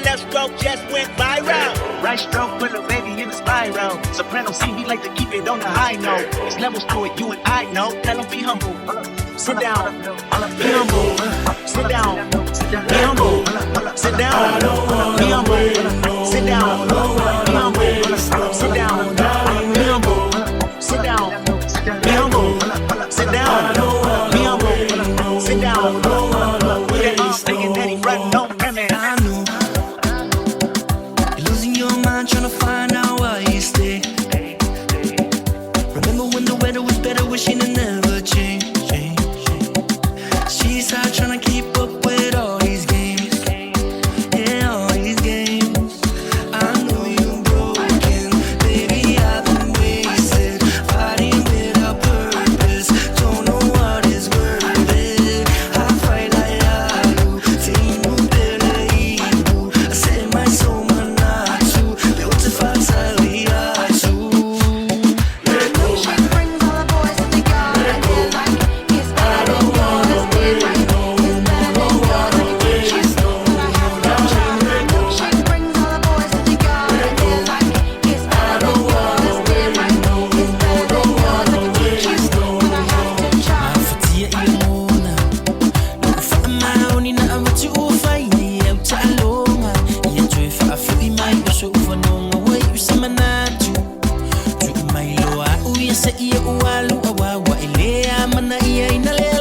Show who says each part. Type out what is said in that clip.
Speaker 1: left stroke just went viral. Right stroke put a baby in a spiral. Soprano see me like to keep it on the high note. There's levels to it, you and I know. Tell them be humble. Sit down. Be humble. Sit down. Be humble. Sit down. Be humble. Sit down. Be humble. Sit down. Be humble. Sit down. Be humble. Sit down. Be humble. Sit down. That all thinking that he running on premise.
Speaker 2: I know you're losing your mind trying to find out why you stay. Remember when the weather was better, wishing it never changed. She's out trying to keep up with all these games. Yeah, all these games. I know you're broken, baby, I've been wasted, fighting without purpose, don't know what is worth it. I fight like I do, tenho peleado, sei mais sou manato, eu te faço aliado.
Speaker 3: She brings all the boys that they got. They're like, it's better than yours. It's better than yours. She's but I have to try. She brings all the boys that they got. They're like, it's better than yours. It's better than yours. She's but I have to try.
Speaker 2: Fatia ilona, nukufa maoni na amatu ufaini ya utaloma. Yetwe fa afi mai so ufanonga we usema natu. Tu mai loa uyese iya uwalu awawa ile amana iya inale.